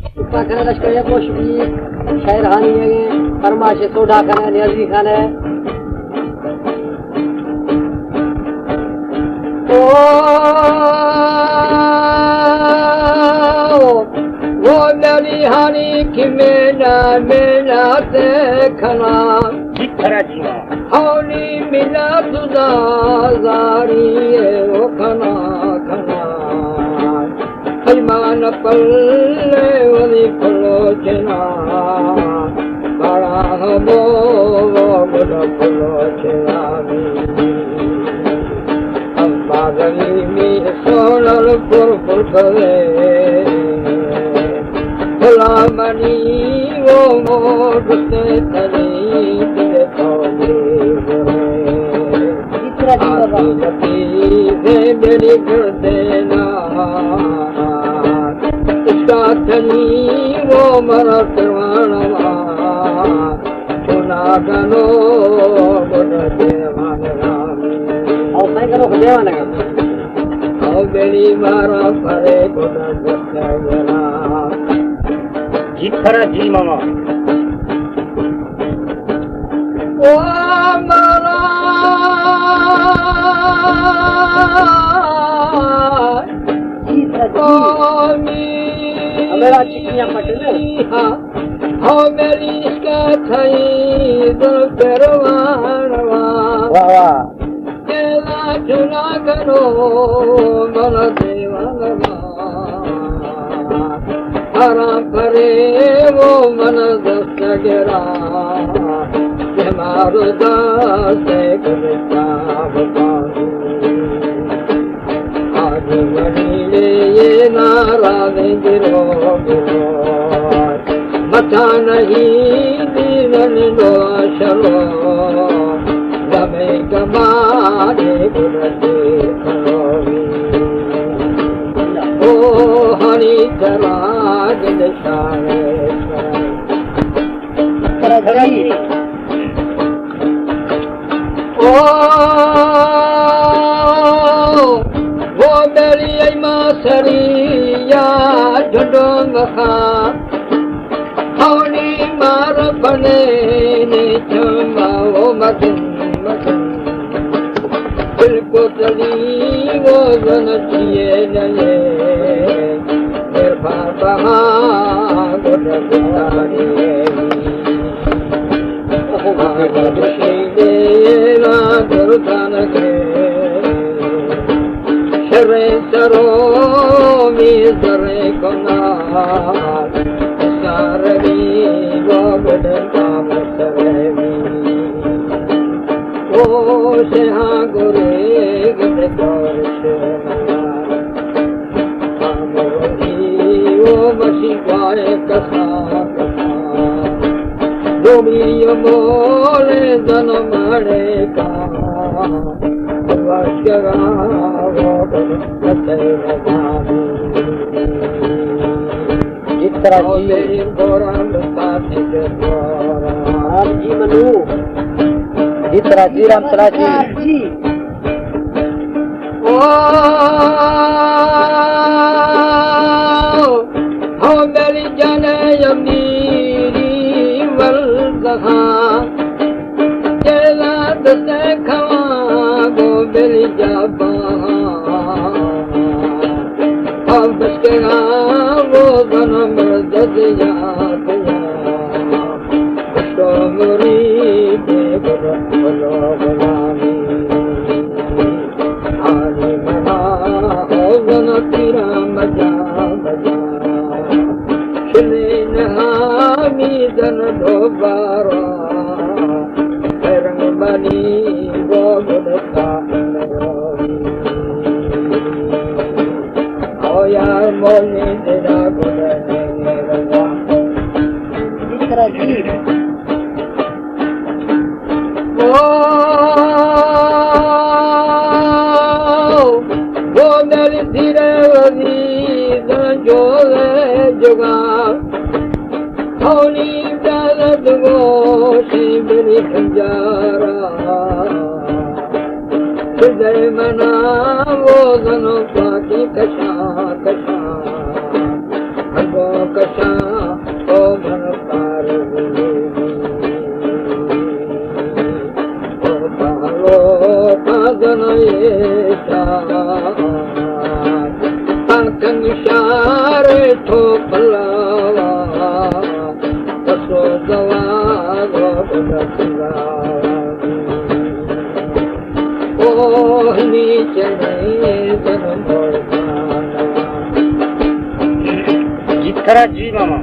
खाना लश्कर है पोश भी शायर हानी है फरमाइश सोडा खाना नियाजी खाना है वो मेरी हानी की मेरा से खाना हानी मिला तुझा जारी है वो खाना Imana palle wali polochena Barahamo wala polochena Ambadani mi sonal purpur kare Salamani wo moduste tali te tole Aati se meri gardena Tani wo mara tarwana sunagano goda devana aur sai karo devana ka aur beli mara pare goda devana jithara ji mama o mara मेरा चिकनिया mutton हाँ हाँ मेरी इसका थाई दो परवानवा वाह वाह तेरा चुना करो मन देवानवा हरा परे वो मन दस्त गिरा हमारो दास करता बताऊं आज महीने ये नाराज गिरो मथा नहीं दीवन लो शलो दमे कमारे गुरते करोगी ओ हनी चराग निशाने ओ वो मेरी सरिया ढूंढ खा हौनी मार बने ने चमाओ मदन मदन दिल को चली वो जन जिए नये निर्भा बहा गुड गुदारी ना दुर्धन के Sere saro mi sere kona sarvi gobedta sarvi o seha gore gede korshna amori o basi gaye kasa domi amole janamare ka Vashkara Jitra ji Goram Sati Jora Ram ji Manu Jitra ji Ram Sara ji Oh Meri Jane Yamiri Val Zaha Jela Dase Khawa Beli Jabba अब के वो जन्म ददिया गया तो मोरी देव बोलो बनानी आने मना हो जन तेरा मजा मजा चले नहामी जन दोबारा रंग बनी वो गुड़ता यार मोने तेरा गुड़ने रवा जितना जी वो मेरी धीरे वही जो जुगा होनी दर्द वो शिवरी खंजारा हृदय मना वो जनो पाकी कशा कशा कशा ओ मन पार ओ पालो पागन येशा आंखन शारे थो पलावा कसो दवा गोबनसला ओ नीचे खरा जी मामा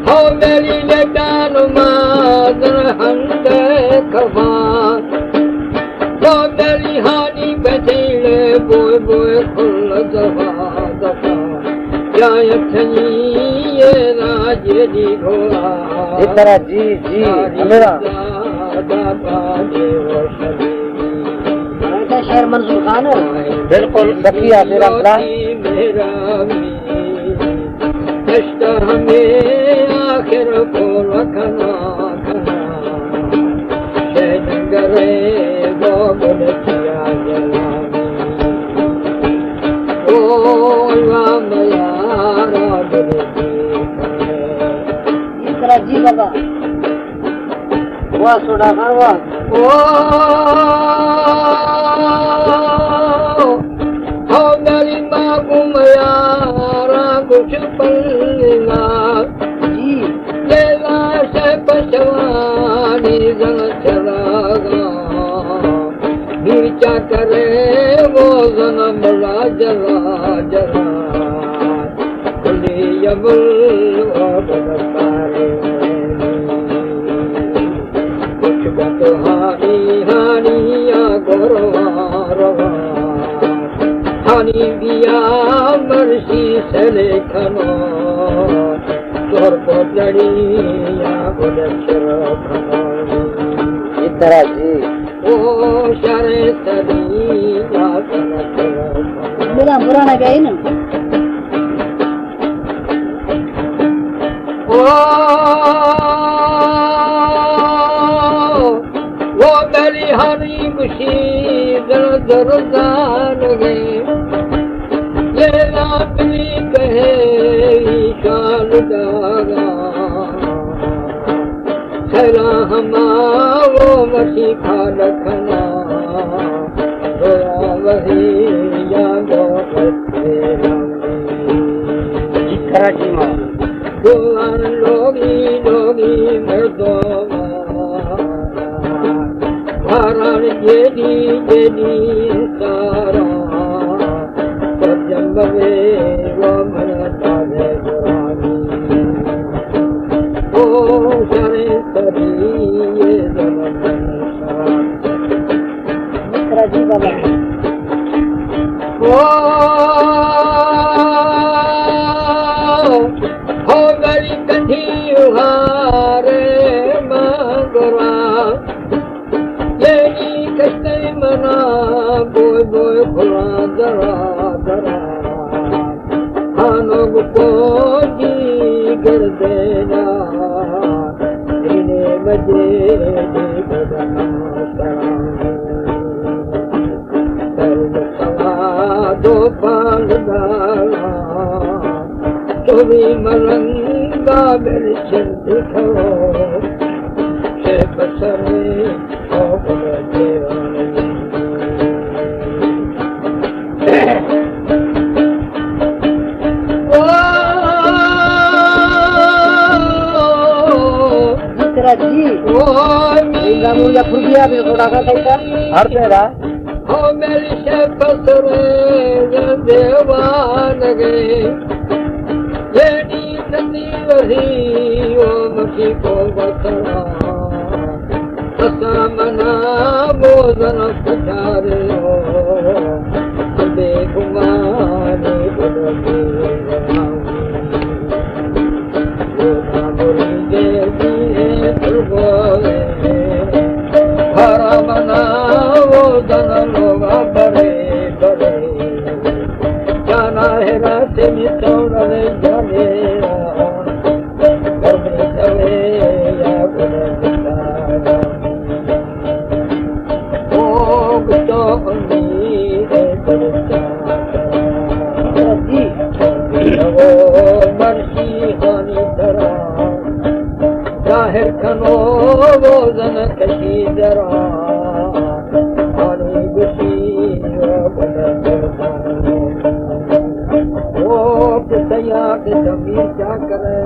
हो मेरी लटान मादर हंदे खवान हो मेरी हानी बदले बोए बोए खुल दवा दवा जाय थनी ये राजे दी घोड़ा इतना जी मेरा दादा देव शबी शेर मंसूर खान बिल्कुल बकिया मेरा हमें आखिर को रखना शहरे गोगल किया राम यारा जी बाबा वाह सोडा खान वाह मेरी माँ गुमयारा कुछ पल्ला लेला से पशवानी जन चलागा नीचा करे वो जन मला जला जला खुली यबल वो बदकारे कुछ बत हानी हानिया गोरवा रवा हानी दिया मर्सी से लेखनो तोर को जड़िया बुलचर इतना जी ओ शरे सदिया मेरा पुराना गई ना वो मेरी हरी खुशी दर दर जान गए ये रात्रि कहे शान दागा सरा हमा वो मसी खा रखना रोया वही यादों करते कराची माँ दुआर लोगी लोगी मर्दों भारण जेडी जेडी सारा सब जम्बवे वो मन ताजे गुरानी ओ शरे सदी ये जमन सारा जी बाबा हो मेरी कंठी उहारे मांगरा येनी कष्टे मना बोय बोय खुला जरा जरा हानोग पोजी गर देना इने मजे बदना सर्व सवा दो पाल दाला चोरी मलंगा मेरे चंद खो से बसरे ओ बजे जी ओ मेरी या फुगिया भी थोड़ा सा था हर तेरा ओ मेरी से बसरे देवान गए ये नी नदी वही ओ मकी को बसरा मना बोधन प्रचार दे कुमारी बदले हरा मना बोधन लोग बड़े बड़े जाना है रात में चौड़े जाने चले या बड़े ज़ाहिर कनो वज़न कशी जरा हाणे गुशी ओ पुतया के ज़मीर क्या करे